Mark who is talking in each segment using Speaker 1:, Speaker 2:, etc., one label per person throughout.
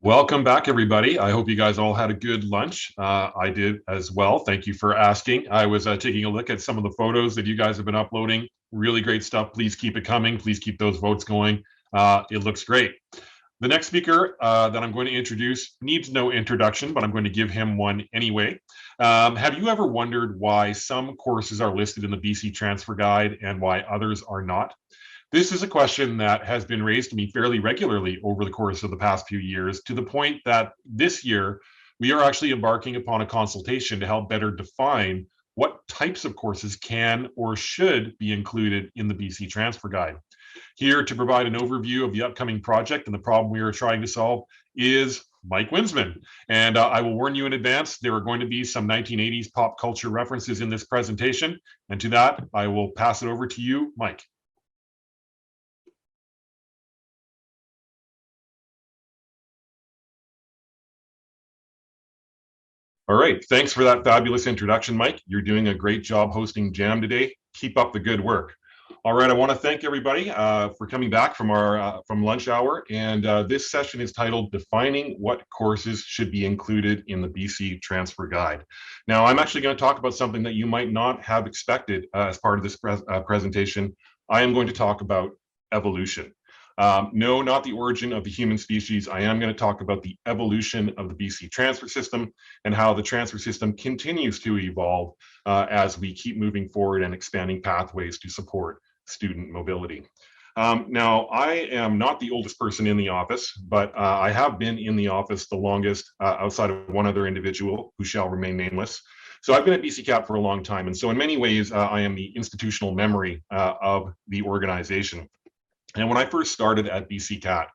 Speaker 1: Welcome back, everybody. I hope you guys all had a good lunch. I did as well. Thank you for asking. I was taking a look at some of the photos that you guys have been uploading. Really great stuff. Please keep it coming. Please keep those votes going. It looks great. The next speaker that I'm going to introduce needs no introduction, but I'm going to give him one anyway. Have you ever wondered why some courses are listed in the BC Transfer Guide and why others are not? This is a question that has been raised to me fairly regularly over the course of the past few years, to the point that this year we are actually embarking upon a consultation to help better define what types of courses can or should be included in the BC Transfer Guide. Here to provide an overview of the upcoming project and the problem we are trying to solve is Mike Winsman. And I will warn you in advance, there are going to be some 1980s pop culture references in this presentation. And to that, I will pass it over to you, Mike. All right, thanks for that fabulous introduction, Mike. You're doing a great job hosting Jam today. Keep up the good work. All right, I want to thank everybody for coming back from our from lunch hour. And this session is titled Defining What Courses Should Be Included in the BC Transfer Guide. Now, I'm actually going to talk about something that you might not have expected as part of this presentation. I am going to talk about evolution. No, not the origin of the human species. I am going to talk about the evolution of the BC transfer system and how the transfer system continues to evolve as we keep moving forward and expanding pathways to support student mobility. Now, I am not the oldest person in the office, but I have been in the office the longest outside of one other individual who shall remain nameless. So I've been at BCCAT for a long time. And so in many ways, I am the institutional memory of the organization. And when I first started at BCCAT,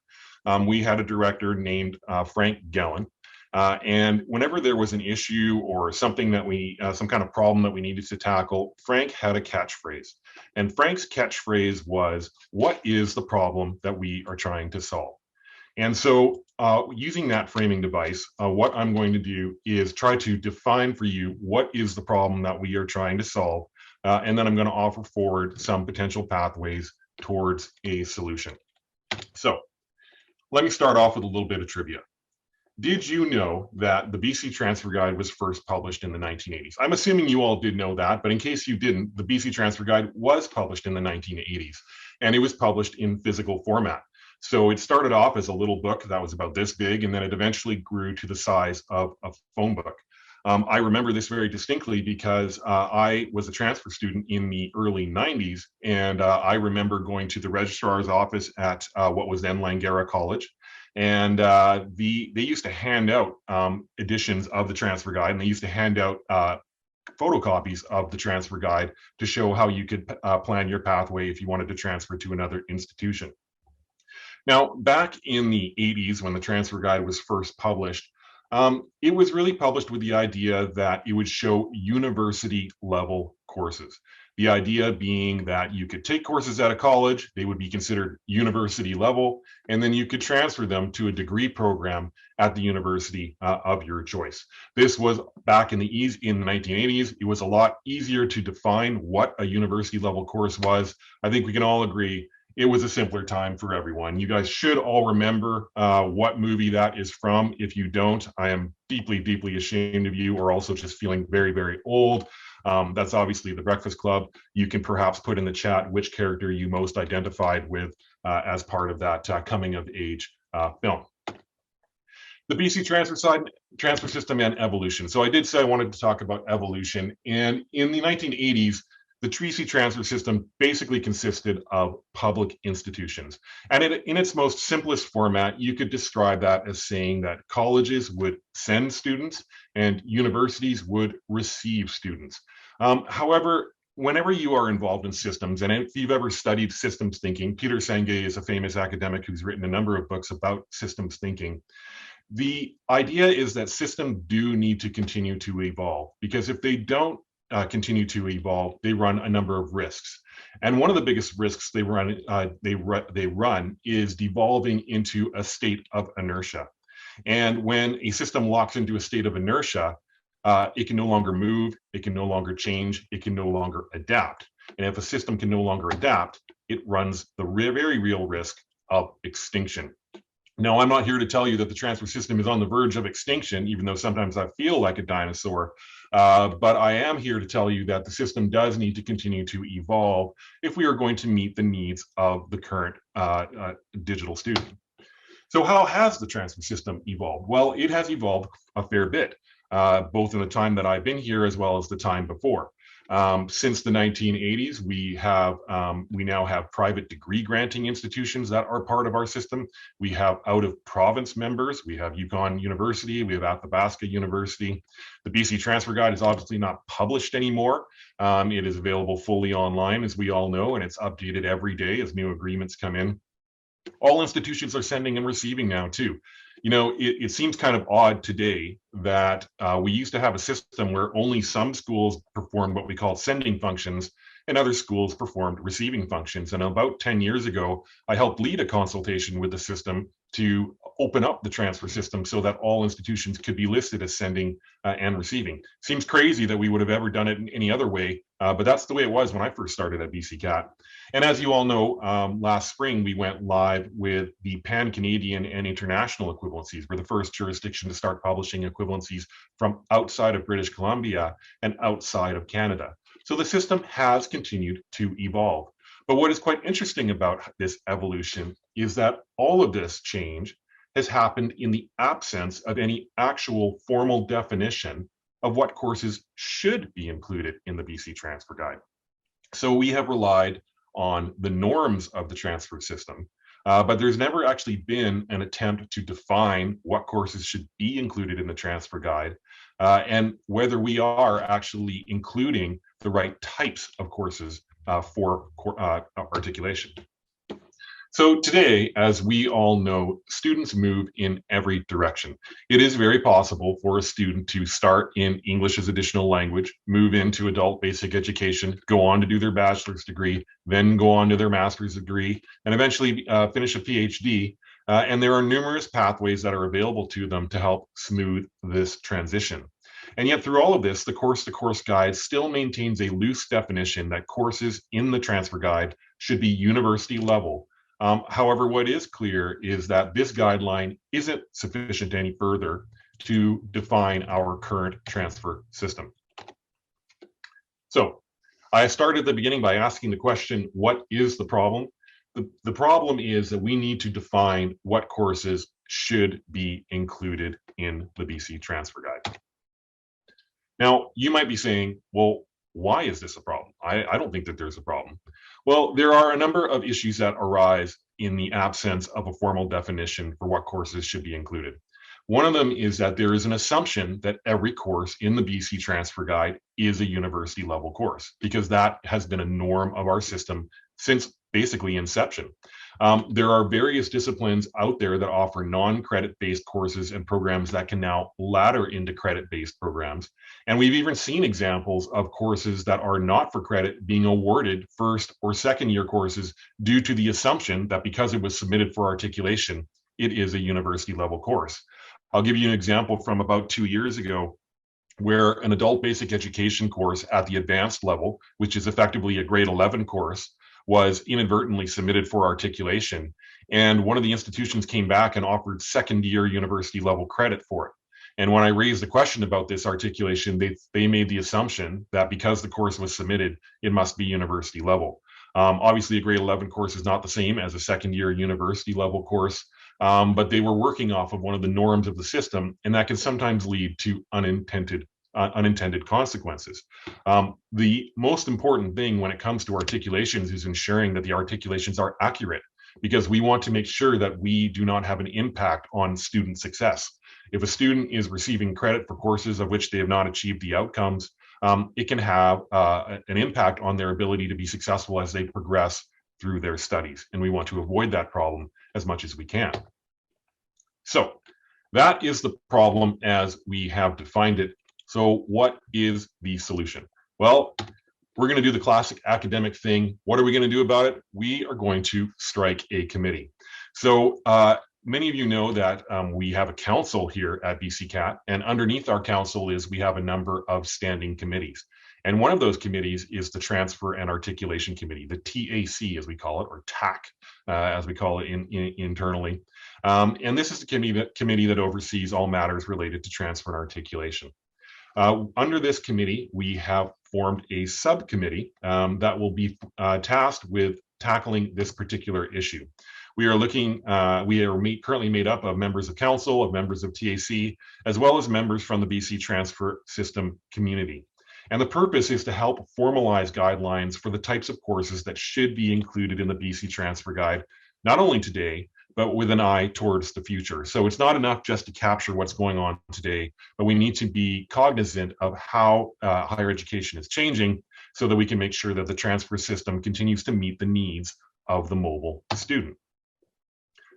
Speaker 1: we had a director named Frank Gellin. And whenever there was an issue or something that some kind of problem that we needed to tackle, Frank had a catchphrase. And Frank's catchphrase was, "What is the problem that we are trying to solve?" And so using that framing device, what I'm going to do is try to define for you what is the problem that we are trying to solve. And then I'm going to offer forward some potential pathways towards a solution. So let me start off with a little bit of trivia. Did you know that the BC Transfer Guide was first published in the 1980s? I'm assuming you all did know that, but in case you didn't, the BC Transfer Guide was published in the 1980s, and it was published in physical format. So it started off as a little book that was about this big, and then it eventually grew to the size of a phone book. I remember this very distinctly because I was a transfer student in the early 90s, and I remember going to the registrar's office at what was then Langara College, and they used to hand out editions of the transfer guide, and they used to hand out photocopies of the transfer guide to show how you could plan your pathway if you wanted to transfer to another institution. Now, back in the 80s, when the transfer guide was first published, it was really published with the idea that it would show university level courses. The idea being that you could take courses at a college, they would be considered university level, and then you could transfer them to a degree program at the university of your choice. This was back in the 1980s. It was a lot easier to define what a university level course was. I think we can all agree it was a simpler time for everyone. You guys should all remember what movie that is from. If you don't, I am deeply, deeply ashamed of you, or also just feeling very, very old. That's obviously The Breakfast Club. You can perhaps put in the chat which character you most identified with as part of that coming of age film. The BC transfer system and evolution. So I did say I wanted to talk about evolution. And in the 1980s, the BC transfer system basically consisted of public institutions. And in its most simplest format, you could describe that as saying that colleges would send students and universities would receive students. However, whenever you are involved in systems, and if you've ever studied systems thinking, Peter Senge is a famous academic who's written a number of books about systems thinking. The idea is that systems do need to continue to evolve, because if they don't continue to evolve, they run a number of risks. And one of the biggest risks they run is devolving into a state of inertia. And when a system locks into a state of inertia, it can no longer move, it can no longer change, it can no longer adapt. And if a system can no longer adapt, it runs the very real risk of extinction. Now, I'm not here to tell you that the transfer system is on the verge of extinction, even though sometimes I feel like a dinosaur. But I am here to tell you that the system does need to continue to evolve if we are going to meet the needs of the current digital student. So how has the transfer system evolved? Well, it has evolved a fair bit, both in the time that I've been here as well as the time before. Since the 1980s, we now have private degree granting institutions that are part of our system. We have out of province members. We have Yukon University. We have Athabasca University. The BC Transfer Guide is obviously not published anymore. It is available fully online, as we all know, and it's updated every day as new agreements come in. All institutions are sending and receiving now too. You know, it seems kind of odd today that we used to have a system where only some schools performed what we call sending functions and other schools performed receiving functions. And about 10 years ago, I helped lead a consultation with the system to open up the transfer system so that all institutions could be listed as sending and receiving. Seems crazy that we would have ever done it in any other way, but that's the way it was when I first started at BCCAT. And as you all know, last spring, we went live with the Pan-Canadian and international equivalencies. We're the first jurisdiction to start publishing equivalencies from outside of British Columbia and outside of Canada. So the system has continued to evolve. But what is quite interesting about this evolution is that all of this change has happened in the absence of any actual formal definition of what courses should be included in the BC Transfer Guide. So we have relied on the norms of the transfer system, but there's never actually been an attempt to define what courses should be included in the transfer guide and whether we are actually including the right types of courses for articulation. So today, as we all know, students move in every direction. It is very possible for a student to start in English as additional language, move into adult basic education, go on to do their bachelor's degree, then go on to their master's degree, and eventually finish a PhD. And there are numerous pathways that are available to them to help smooth this transition. And yet through all of this, the course-to-course guide still maintains a loose definition that courses in the transfer guide should be university level. However, what is clear is that this guideline isn't sufficient any further to define our current transfer system. So I started at the beginning by asking the question, what is the problem? The problem is that we need to define what courses should be included in the BC Transfer Guide. Now, you might be saying, well, why is this a problem? I don't think that there's a problem. Well, there are a number of issues that arise in the absence of a formal definition for what courses should be included. One of them is that there is an assumption that every course in the BC Transfer Guide is a university level course, because that has been a norm of our system since basically inception. There are various disciplines out there that offer non-credit-based courses and programs that can now ladder into credit-based programs. And we've even seen examples of courses that are not for credit being awarded first or second year courses due to the assumption that because it was submitted for articulation, it is a university level course. I'll give you an example from about 2 years ago, where an adult basic education course at the advanced level, which is effectively a grade 11 course, was inadvertently submitted for articulation. And one of the institutions came back and offered second year university level credit for it. And when I raised the question about this articulation, they made the assumption that because the course was submitted, it must be university level. Obviously, a grade 11 course is not the same as a second year university level course, but they were working off of one of the norms of the system, and that can sometimes lead to unintended consequences. The most important thing when it comes to articulations is ensuring that the articulations are accurate, because we want to make sure that we do not have an impact on student success. If a student is receiving credit for courses of which they have not achieved the outcomes, it can have an impact on their ability to be successful as they progress through their studies. And we want to avoid that problem as much as we can. So that is the problem as we have defined it. So what is the solution? Well, we're going to do the classic academic thing. What are we going to do about it? We are going to strike a committee. So many of you know that we have a council here at BCCAT, and underneath our council is we have a number of standing committees. And one of those committees is the Transfer and Articulation Committee, the TAC as we call it, or TAC as we call it internally. And this is the committee that oversees all matters related to transfer and articulation. Under this committee, we have formed a subcommittee that will be tasked with tackling this particular issue. We are currently made up of members of council, of members of TAC, as well as members from the BC transfer system community. And the purpose is to help formalize guidelines for the types of courses that should be included in the BC Transfer Guide, not only today, but with an eye towards the future. So it's not enough just to capture what's going on today, but we need to be cognizant of how higher education is changing so that we can make sure that the transfer system continues to meet the needs of the mobile student.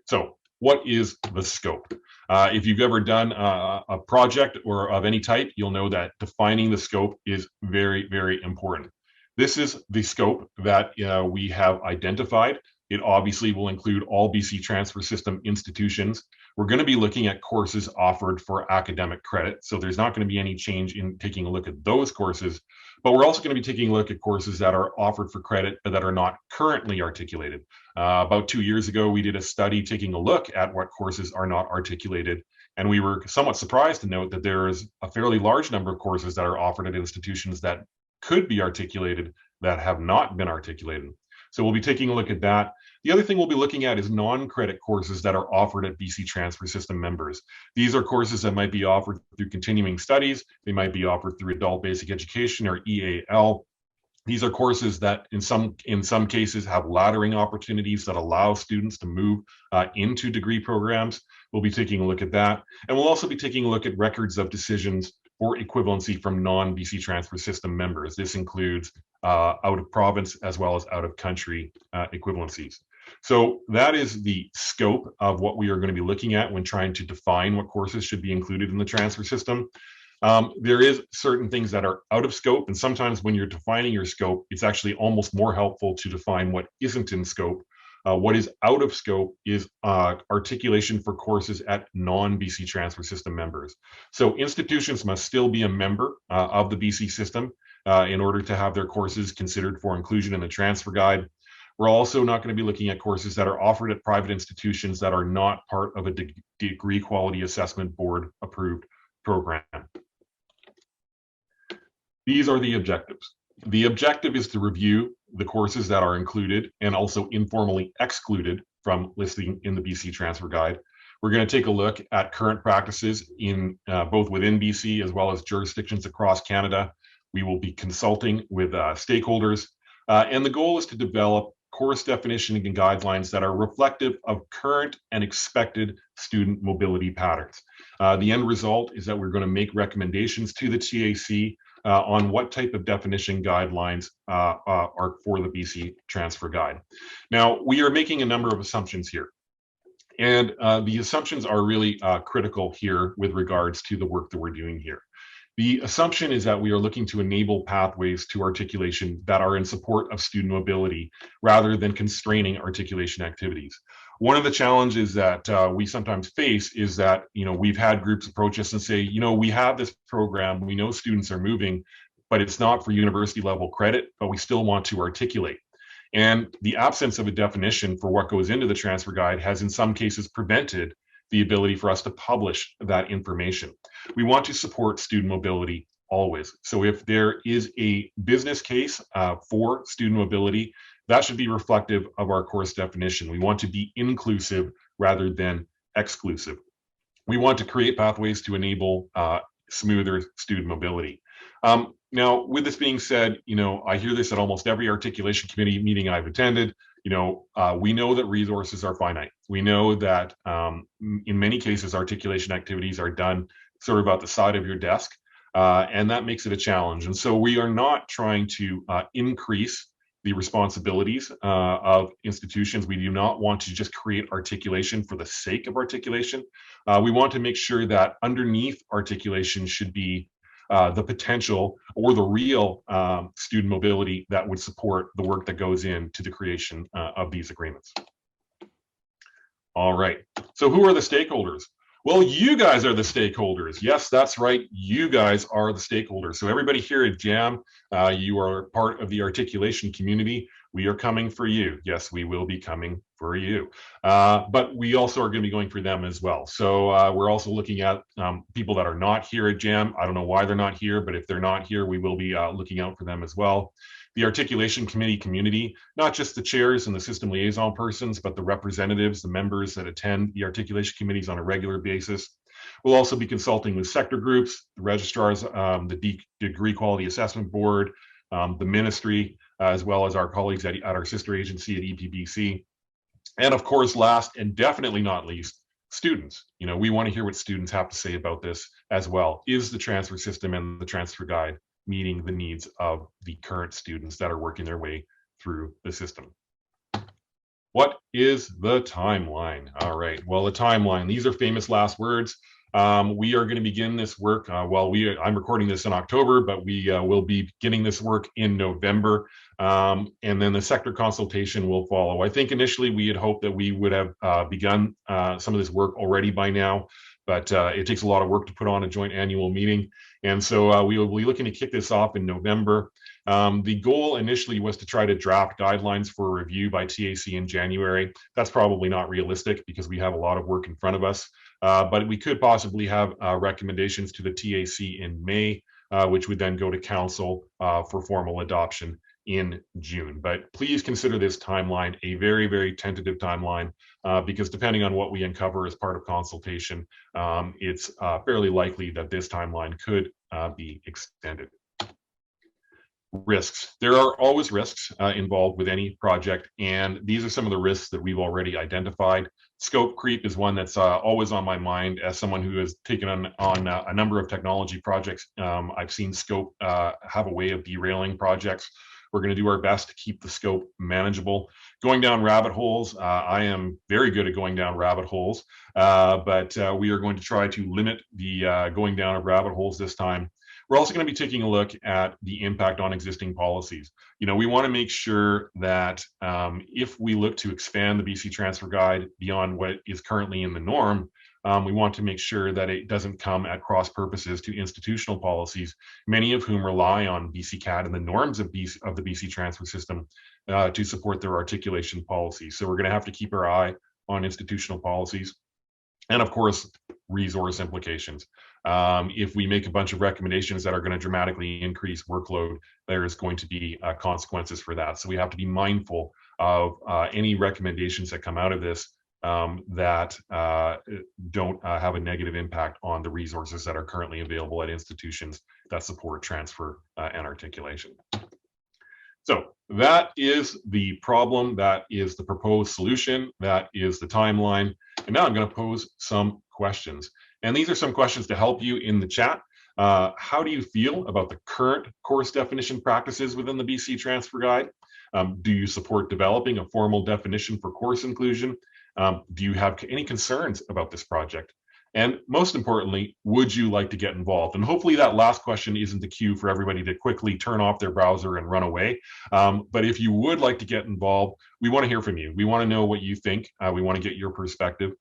Speaker 1: So what is the scope? If you've ever done a project or of any type, you'll know that defining the scope is very, very important. This is the scope that we have identified. It obviously will include all BC transfer system institutions. We're going to be looking at courses offered for academic credit. So there's not going to be any change in taking a look at those courses, but we're also going to be taking a look at courses that are offered for credit, but that are not currently articulated. About 2 years ago, we did a study taking a look at what courses are not articulated. And we were somewhat surprised to note that there is a fairly large number of courses that are offered at institutions that could be articulated that have not been articulated. So we'll be taking a look at that. The other thing we'll be looking at is non-credit courses that are offered at BC Transfer System members. These are courses that might be offered through continuing studies. They might be offered through adult basic education or EAL. These are courses that in some cases have laddering opportunities that allow students to move into degree programs. We'll be taking a look at that. And we'll also be taking a look at records of decisions for equivalency from non-BC Transfer System members. This includes out of province as well as out of country equivalencies. So that is the scope of what we are going to be looking at when trying to define what courses should be included in the transfer system. There is certain things that are out of scope, and sometimes when you're defining your scope, it's actually almost more helpful to define what isn't in scope. What is out of scope is articulation for courses at non-BC transfer system members. So institutions must still be a member of the BC system in order to have their courses considered for inclusion in the transfer guide. We're also not going to be looking at courses that are offered at private institutions that are not part of a degree quality assessment board approved program. These are the objectives. The objective is to review the courses that are included and also informally excluded from listing in the BC Transfer Guide. We're going to take a look at current practices in both within BC as well as jurisdictions across Canada. We will be consulting with stakeholders, and the goal is to develop course definition and guidelines that are reflective of current and expected student mobility patterns. The end result is that we're going to make recommendations to the TAC on what type of definition guidelines are for the BC Transfer Guide. Now, we are making a number of assumptions here. And the assumptions are really critical here with regards to the work that we're doing here. The assumption is that we are looking to enable pathways to articulation that are in support of student mobility rather than constraining articulation activities. One of the challenges that we sometimes face is that, we've had groups approach us and say, we have this program, we know students are moving, but it's not for university level credit, but we still want to articulate. And the absence of a definition for what goes into the transfer guide has in some cases prevented the ability for us to publish that information. We want to support student mobility always. So if there is a business case for student mobility, that should be reflective of our course definition. We want to be inclusive rather than exclusive. We want to create pathways to enable smoother student mobility. Now, with this being said, I hear this at almost every articulation committee meeting I've attended. We know that resources are finite. We know that in many cases, articulation activities are done sort of at the side of your desk, and that makes it a challenge. And so we are not trying to increase the responsibilities of institutions. We do not want to just create articulation for the sake of articulation. We want to make sure that underneath articulation should be the potential or the real student mobility that would support the work that goes into the creation of these agreements. All right, so who are the stakeholders? Well, you guys are the stakeholders. Yes, that's right. You guys are the stakeholders. So everybody here at JAM, you are part of the articulation community. We are coming for you. Yes, we will be coming for you. But we also are going to be going for them as well. So we're also looking at people that are not here at JAM. I don't know why they're not here, but if they're not here, we will be looking out for them as well. The articulation committee community, not just the chairs and the system liaison persons, but the representatives, the members that attend the articulation committees on a regular basis. We'll also be consulting with sector groups, the registrars, the degree quality assessment board, the ministry, as well as our colleagues at our sister agency at EPBC. And of course, last and definitely not least, students. You know, we want to hear what students have to say about this as well. Is the transfer system and the transfer guide meeting the needs of the current students that are working their way through the system? What is the timeline? All right, well, the timeline, these are famous last words. We are going to begin this work. I'm recording this in October, but we will be beginning this work in November. And then the sector consultation will follow. I think initially we had hoped that we would have begun some of this work already by now, but it takes a lot of work to put on a joint annual meeting. And so we will be looking to kick this off in November. The goal initially was to try to draft guidelines for review by TAC in January. That's probably not realistic because we have a lot of work in front of us. But we could possibly have recommendations to the TAC in May, which would then go to council for formal adoption in June. But please consider this timeline a very, very tentative timeline because depending on what we uncover as part of consultation, it's fairly likely that this timeline could be extended. Risks. There are always risks involved with any project, and these are some of the risks that we've already identified. Scope creep is one that's always on my mind as someone who has taken on a number of technology projects. I've seen scope have a way of derailing projects. We're going to do our best to keep the scope manageable. Going down rabbit holes, I am very good at going down rabbit holes, but we are going to try to limit the going down of rabbit holes this time. We're also going to be taking a look at the impact on existing policies. You know, we want to make sure that if we look to expand the BC Transfer Guide beyond what is currently in the norm, we want to make sure that it doesn't come at cross purposes to institutional policies, many of whom rely on BCCAT and the norms of the BC transfer system to support their articulation policies. So we're going to have to keep our eye on institutional policies. And of course, resource implications. If we make a bunch of recommendations that are going to dramatically increase workload, there is going to be consequences for that. So we have to be mindful of any recommendations that come out of this that don't have a negative impact on the resources that are currently available at institutions that support transfer and articulation. So that is the problem, that is the proposed solution, that is the timeline. And now I'm going to pose some questions. And these are some questions to help you in the chat. How do you feel about the current course definition practices within the BC Transfer Guide? Do you support developing a formal definition for course inclusion? Do you have any concerns about this project? And most importantly, would you like to get involved? And hopefully that last question isn't the cue for everybody to quickly turn off their browser and run away. But if you would like to get involved, we want to hear from you. We want to know what you think. We want to get your perspective.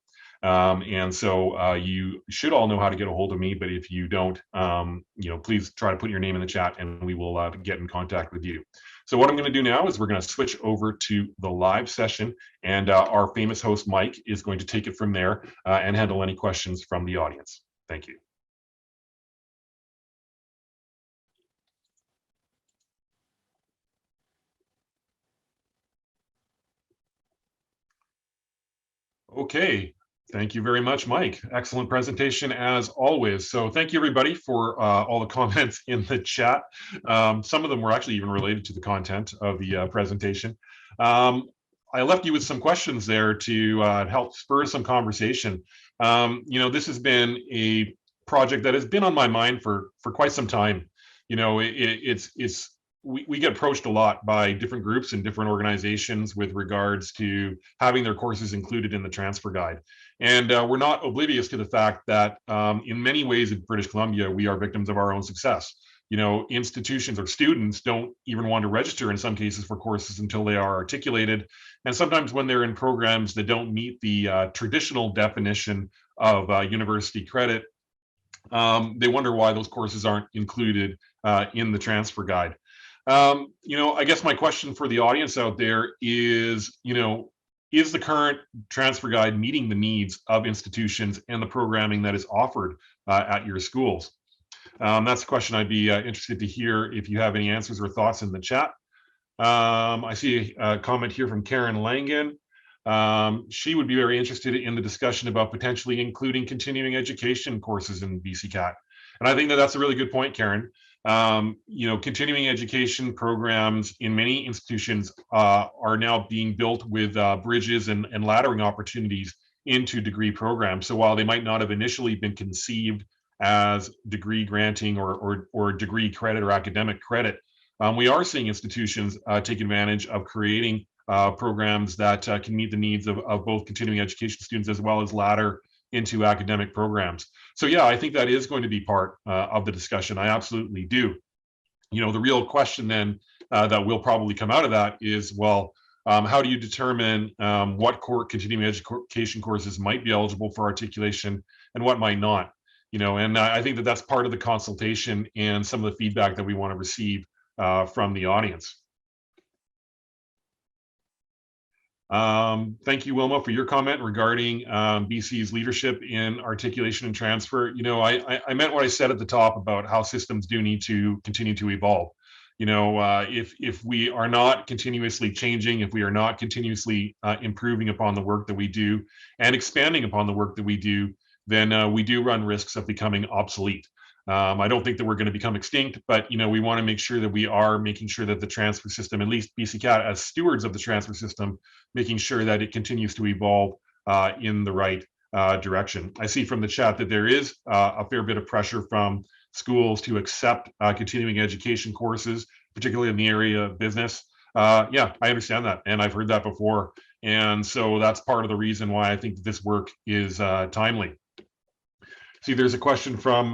Speaker 1: And so you should all know how to get a hold of me, but if you don't, please try to put your name in the chat and we will get in contact with you. So what I'm going to do now is we're going to switch over to the live session, and our famous host, Mike, is going to take it from there and handle any questions from the audience. Thank you. Okay. Thank you very much, Mike. Excellent presentation as always. So thank you everybody for all the comments in the chat. Some of them were actually even related to the content of the presentation. I left you with some questions there to help spur some conversation. This has been a project that has been on my mind for quite some time. We get approached a lot by different groups and different organizations with regards to having their courses included in the transfer guide. And we're not oblivious to the fact that in many ways in British Columbia, we are victims of our own success. institutions or students don't even want to register in some cases for courses until they are articulated. And sometimes when they're in programs that don't meet the traditional definition of university credit, they wonder why those courses aren't included in the transfer guide. I guess my question for the audience out there is the current transfer guide meeting the needs of institutions and the programming that is offered at your schools? That's a question I'd be interested to hear if you have any answers or thoughts in the chat. I see a comment here from Karen Langan. She would be very interested in the discussion about potentially including continuing education courses in BCCAT. And I think that that's a really good point, Karen. Continuing education programs in many institutions are now being built with bridges and laddering opportunities into degree programs. So while they might not have initially been conceived as degree granting or degree credit or academic credit, we are seeing institutions take advantage of creating programs that can meet the needs of both continuing education students as well as ladder into academic programs. So yeah, I think that is going to be part of the discussion. I absolutely do. The real question then that will probably come out of that is, well, how do you determine what continuing education courses might be eligible for articulation and what might not? And I think that that's part of the consultation and some of the feedback that we want to receive from the audience. Thank you, Wilma, for your comment regarding BC's leadership in articulation and transfer. I meant what I said at the top about how systems do need to continue to evolve. If we are not continuously changing, if we are not continuously improving upon the work that we do and expanding upon the work that we do, then we do run risks of becoming obsolete. I don't think that we're going to become extinct, but we want to make sure that we are making sure that the transfer system, at least BCCAT as stewards of the transfer system, making sure that it continues to evolve in the right direction. I see from the chat that there is a fair bit of pressure from schools to accept continuing education courses, particularly in the area of business. Yeah, I understand that, and I've heard that before. And so that's part of the reason why I think that this work is timely. See, there's a question from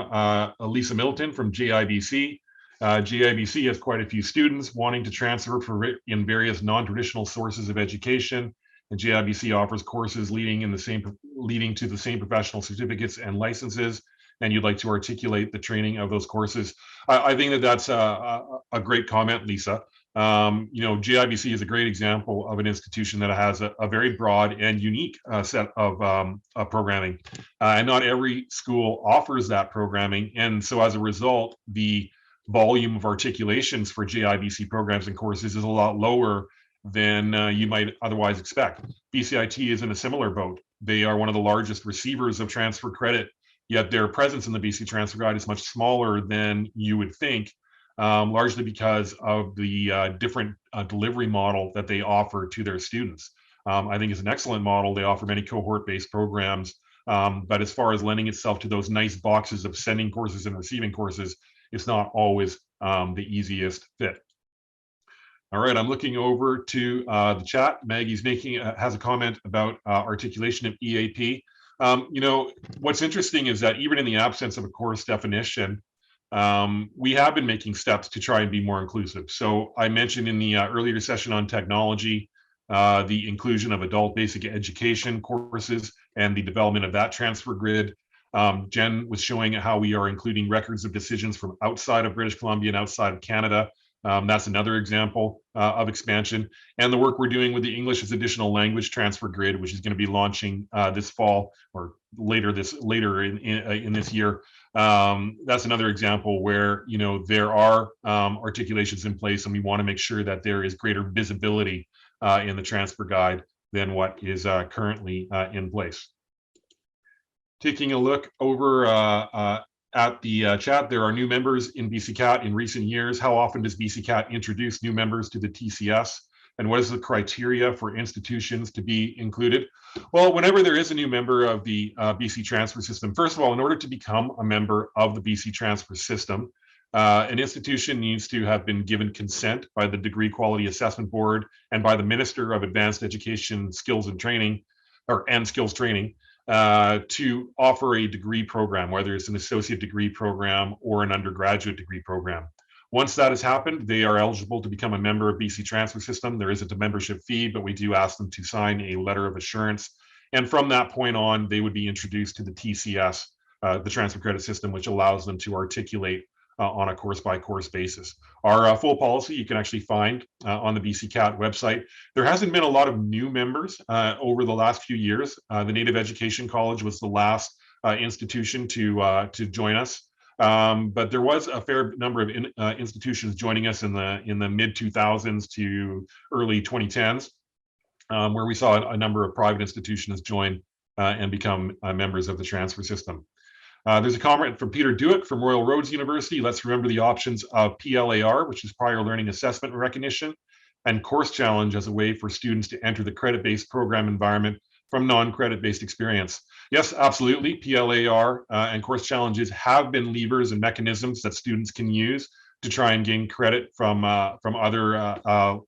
Speaker 1: Lisa Middleton from JIBC. JIBC has quite a few students wanting to transfer in various non-traditional sources of education, and JIBC offers courses leading to the same professional certificates and licenses, and you'd like to articulate the training of those courses. I think that that's a great comment, Lisa. JIBC is a great example of an institution that has a very broad and unique set of programming, and not every school offers that programming. And so as a result, the volume of articulations for JIBC programs and courses is a lot lower than you might otherwise expect. BCIT is in a similar boat. They are one of the largest receivers of transfer credit, yet their presence in the BC Transfer Guide is much smaller than you would think. Largely because of the different delivery model that they offer to their students. I think it's an excellent model. They offer many cohort-based programs, but as far as lending itself to those nice boxes of sending courses and receiving courses, it's not always the easiest fit. All right, I'm looking over to the chat. Maggie's has a comment about articulation of EAP. What's interesting is that even in the absence of a course definition, we have been making steps to try and be more inclusive. So I mentioned in the earlier session on technology, the inclusion of adult basic education courses and the development of that transfer grid. Jen was showing how we are including records of decisions from outside of British Columbia and outside of Canada. That's another example of expansion. And the work we're doing with the English as additional language transfer grid, which is going to be launching this fall or later in this year. That's another example where there are articulations in place, and we want to make sure that there is greater visibility in the transfer guide than what is currently in place. Taking a look over at the chat, there are new members in BCCAT in recent years. How often does BCCAT introduce new members to the TCS? And what is the criteria for institutions to be included? Well, whenever there is a new member of the BC transfer system, first of all, in order to become a member of the BC transfer system, an institution needs to have been given consent by the Degree Quality Assessment Board and by the Minister of Advanced Education, Skills and Training, and Skills Training. to offer a degree program, whether it's an associate degree program or an undergraduate degree program. Once that has happened, they are eligible to become a member of BC Transfer System. There isn't a membership fee, but we do ask them to sign a letter of assurance. And from that point on, they would be introduced to the TCS, the transfer credit system, which allows them to articulate on a course-by-course basis. Our full policy you can actually find on the BCCAT website. There hasn't been a lot of new members over the last few years. The Native Education College was the last institution to join us. But there was a fair number of institutions joining us in the mid 2000s to early 2010s, where we saw a number of private institutions join and become members of the transfer system. There's a comment from Peter Dewitt from Royal Roads University. Let's remember the options of PLAR, which is prior learning assessment and recognition, and course challenge as a way for students to enter the credit-based program environment from non-credit-based experience. Yes, absolutely. PLAR and course challenges have been levers and mechanisms that students can use to try and gain credit from other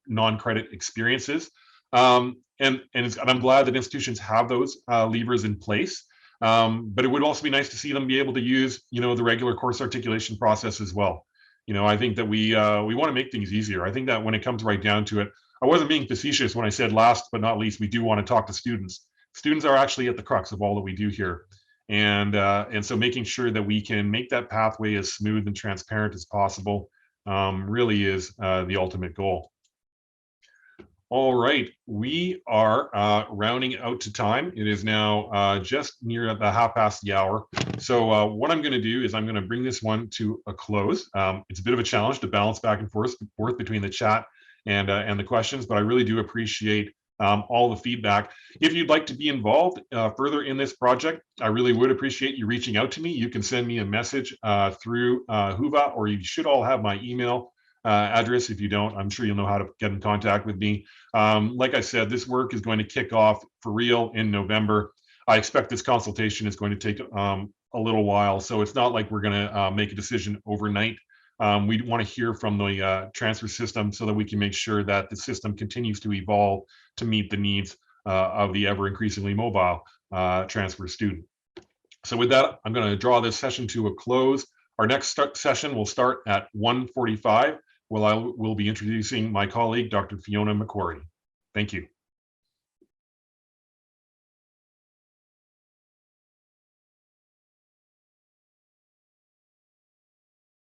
Speaker 1: non-credit experiences. And I'm glad that institutions have those levers in place. But it would also be nice to see them be able to use, the regular course articulation process as well. I think that we want to make things easier. I think that when it comes right down to it, I wasn't being facetious when I said last but not least, we do want to talk to students. Students are actually at the crux of all that we do here. And so making sure that we can make that pathway as smooth and transparent as possible really is the ultimate goal. All right, we are rounding out to time. It is now just near the half past the hour. So what I'm going to do is I'm going to bring this one to a close. It's a bit of a challenge to balance back and forth between the chat and the questions, but I really do appreciate all the feedback. If you'd like to be involved further in this project, I really would appreciate you reaching out to me. You can send me a message through Whova, or you should all have my email address. If you don't, I'm sure you'll know how to get in contact with me. Like I said, this work is going to kick off for real in November. I expect this consultation is going to take a little while, so it's not like we're going to make a decision overnight. We want to hear from the transfer system so that we can make sure that the system continues to evolve to meet the needs of the ever increasingly mobile transfer student. So with that, I'm going to draw this session to a close. Our next session will start at 1:45. I will be introducing my colleague, Dr. Fiona McQuarrie. Thank you.